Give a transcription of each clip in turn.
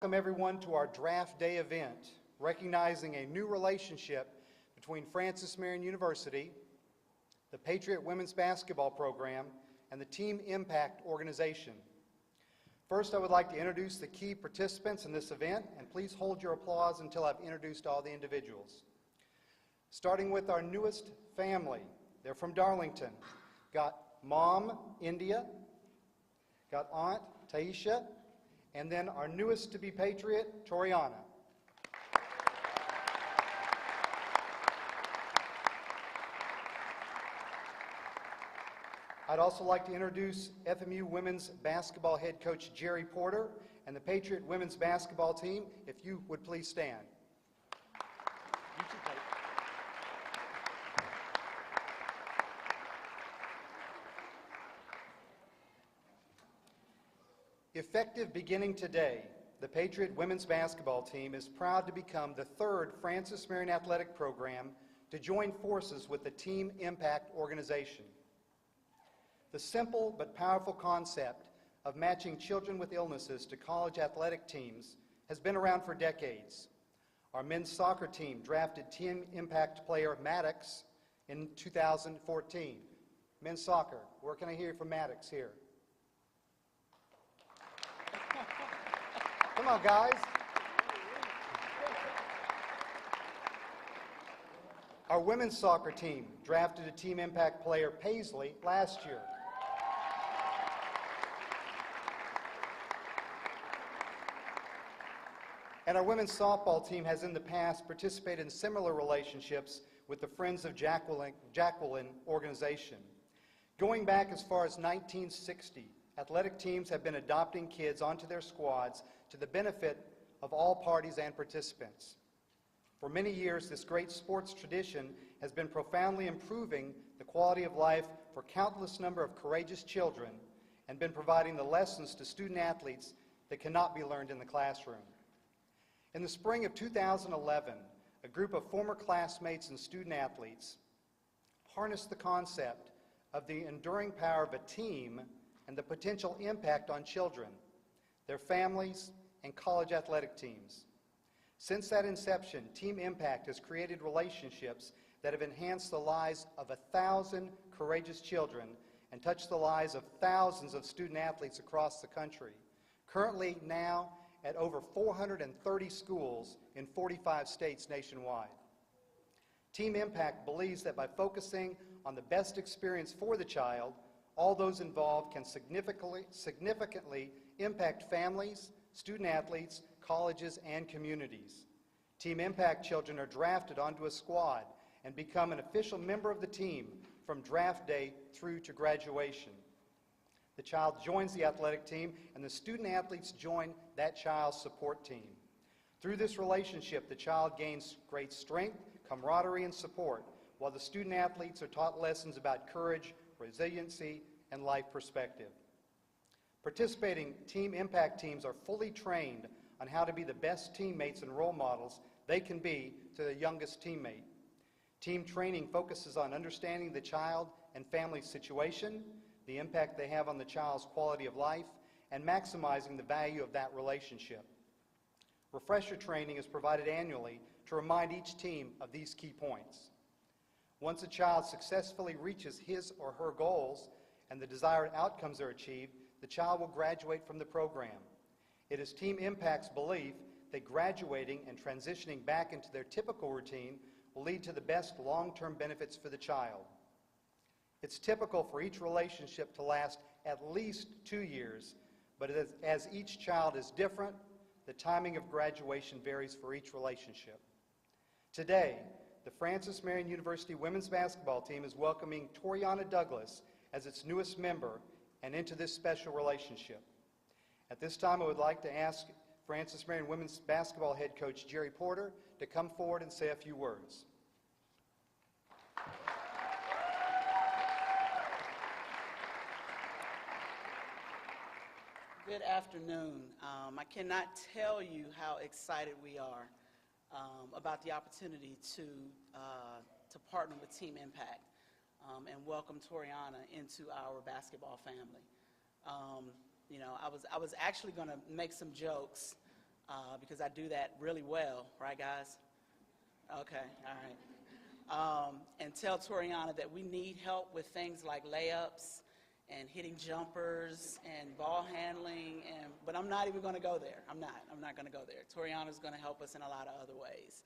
Welcome everyone to our Draft Day event, recognizing a new relationship between Francis Marion University, the Patriot Women's Basketball Program, and the Team Impact organization. First, I would like to introduce the key participants in this event, and please hold your applause until I've introduced all the individuals. Starting with our newest family. They're from Darlington. Got Mom, India, got Aunt, Taisha, and then our newest to be Patriot, Toriana. I'd also like to introduce FMU women's basketball head coach Jerry Porter and the Patriot women's basketball team, if you would please stand. Effective beginning today, the Patriot women's basketball team is proud to become the third Francis Marion athletic program to join forces with the Team Impact organization. The simple but powerful concept of matching children with illnesses to college athletic teams has been around for decades. Our men's soccer team drafted Team Impact player Maddox in 2014. Men's soccer, where can I hear from Maddox here? Come on, guys. Our women's soccer team drafted a Team Impact player, Paisley, last year. And our women's softball team has in the past participated in similar relationships with the Friends of Jacqueline organization. Going back as far as 1960, athletic teams have been adopting kids onto their squads to the benefit of all parties and participants. For many years, this great sports tradition has been profoundly improving the quality of life for countless number of courageous children and been providing the lessons to student athletes that cannot be learned in the classroom. In the spring of 2011, a group of former classmates and student athletes harnessed the concept of the enduring power of a team and the potential impact on children, their families, and college athletic teams. Since that inception, Team Impact has created relationships that have enhanced the lives of 1,000 courageous children and touched the lives of thousands of student athletes across the country, currently now at over 430 schools in 45 states nationwide. Team Impact believes that by focusing on the best experience for the child, all those involved can significantly impact families, student athletes, colleges, and communities. Team Impact children are drafted onto a squad and become an official member of the team from draft day through to graduation. The child joins the athletic team, and the student athletes join that child's support team. Through this relationship, the child gains great strength, camaraderie, and support, while the student athletes are taught lessons about courage, resiliency, and life perspective. Participating Team Impact teams are fully trained on how to be the best teammates and role models they can be to their youngest teammate. Team training focuses on understanding the child and family situation, the impact they have on the child's quality of life, and maximizing the value of that relationship. Refresher training is provided annually to remind each team of these key points. Once a child successfully reaches his or her goals and the desired outcomes are achieved, the child will graduate from the program. It is Team Impact's belief that graduating and transitioning back into their typical routine will lead to the best long-term benefits for the child. It's typical for each relationship to last at least 2 years, but as each child is different, the timing of graduation varies for each relationship. Today, the Francis Marion University women's basketball team is welcoming Toriana Douglas as its newest member and into this special relationship. At this time, I would like to ask Francis Marion women's basketball head coach Jerry Porter to come forward and say a few words. Good afternoon. I cannot tell you how excited we are about the opportunity to partner with Team Impact and welcome Toriana into our basketball family. You know, I was actually going to make some jokes because I do that really well, right, guys? Okay, all right. And tell Toriana that we need help with things like layups and hitting jumpers and ball handling, but I'm not even going to go there. I'm not going to go there. Toriana's going to help us in a lot of other ways.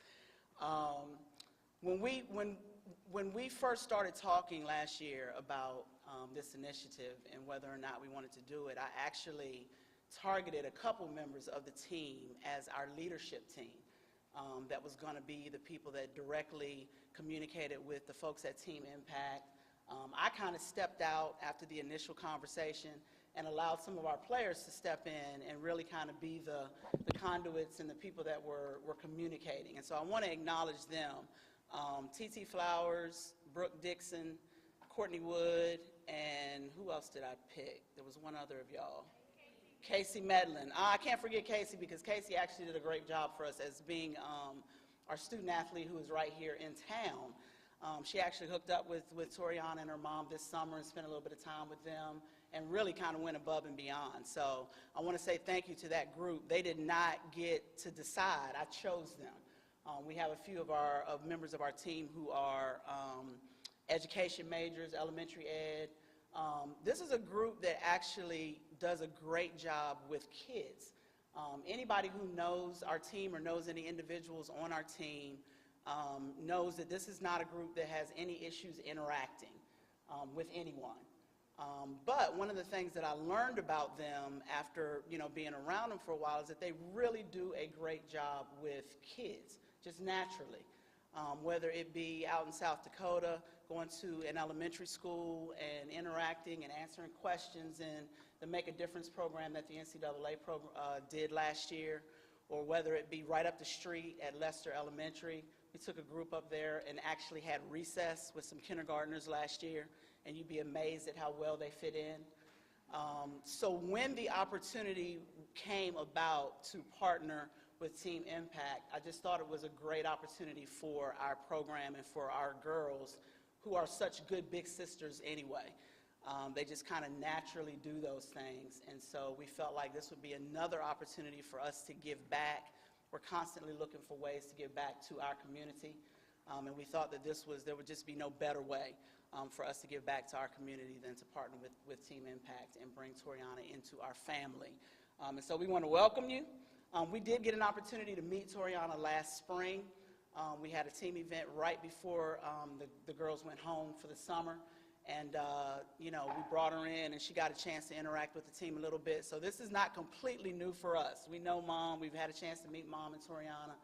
When we first started talking last year about this initiative and whether or not we wanted to do it, I actually targeted a couple members of the team as our leadership team. That was going to be the people that directly communicated with the folks at Team Impact. I kind of stepped out after the initial conversation and allowed some of our players to step in and really kind of be the conduits and the people that were communicating. And so I want to acknowledge them. T.T. Flowers, Brooke Dixon, Courtney Wood, and who else did I pick? There was one other of y'all. Casey Medlin. I can't forget Casey because Casey actually did a great job for us as being our student athlete who is right here in town. She actually hooked up with Toriana and her mom this summer and spent a little bit of time with them and really kind of went above and beyond. So I want to say thank you to that group. They did not get to decide. I chose them. We have a few of members of our team who are education majors, elementary ed. This is a group that actually does a great job with kids. Anybody who knows our team or knows any individuals on our team knows that this is not a group that has any issues interacting with anyone. But one of the things that I learned about them after being around them for a while is that they really do a great job with kids, just naturally. Whether it be out in South Dakota, going to an elementary school and interacting and answering questions in the Make a Difference program that the NCAA did last year, or whether it be right up the street at Lester Elementary. We took a group up there and actually had recess with some kindergartners last year, and you'd be amazed at how well they fit in. So when the opportunity came about to partner with Team Impact, I just thought it was a great opportunity for our program and for our girls who are such good big sisters anyway. They just kind of naturally do those things, and so we felt like this would be another opportunity for us to give back. We're constantly looking for ways to give back to our community, and we thought that there would just be no better way for us to give back to our community than to partner with Team Impact and bring Toriana into our family. And so we want to welcome you. We did get an opportunity to meet Toriana last spring. We had a team event right before the girls went home for the summer, and we brought her in, and she got a chance to interact with the team a little bit. So this is not completely new for us. We know Mom. We've had a chance to meet Mom and Toriana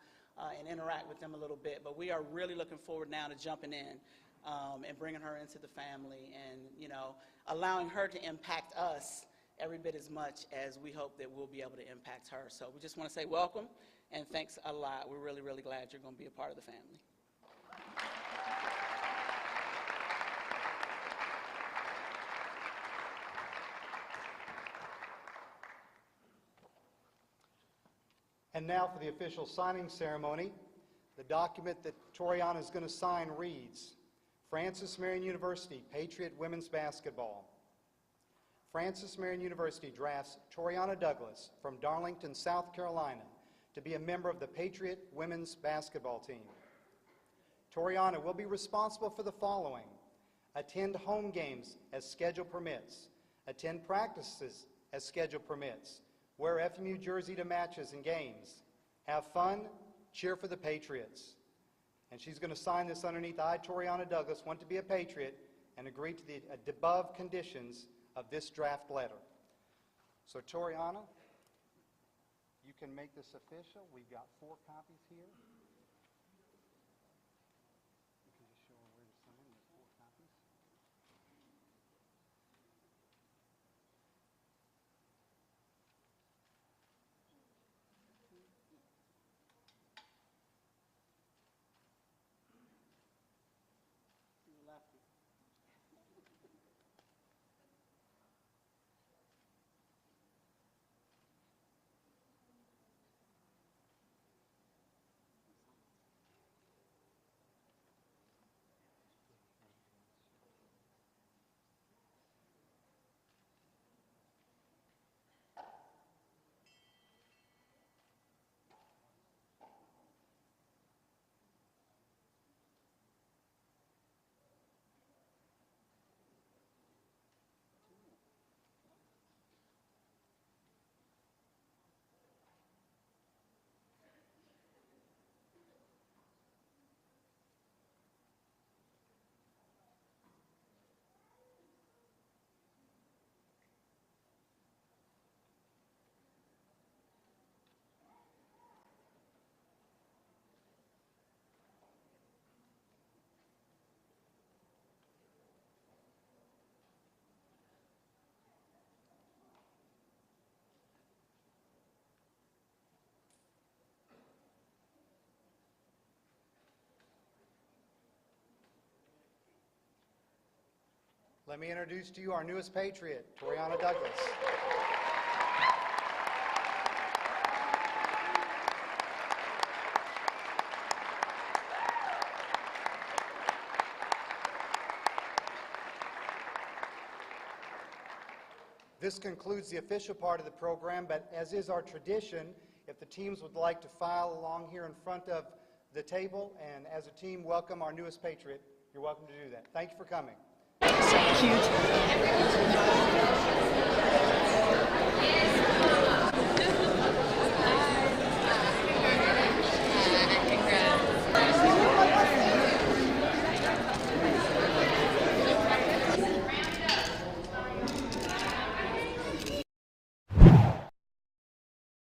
and interact with them a little bit, but we are really looking forward now to jumping in and bringing her into the family and, allowing her to impact us every bit as much as we hope that we'll be able to impact her. So we just want to say welcome and thanks a lot. We're really, really glad you're going to be a part of the family. And now for the official signing ceremony. The document that Toriana is going to sign reads, Francis Marion University, Patriot Women's Basketball. Francis Marion University drafts Toriana Douglas from Darlington, South Carolina, to be a member of the Patriot Women's Basketball team. Toriana will be responsible for the following: attend home games as schedule permits, attend practices as schedule permits, wear FMU jersey to matches and games, have fun, cheer for the Patriots. And she's going to sign this underneath, I, Toriana Douglas, want to be a Patriot, and agree to the above conditions of this draft letter. So Toriana, you can make this official. We've got 4 copies here. You can just show her where to sign. There's 4 copies. Let me introduce to you our newest patriot, Toriana Douglas. This concludes the official part of the program, but as is our tradition, if the teams would like to file along here in front of the table and as a team welcome our newest patriot, you're welcome to do that. Thank you for coming. Cute.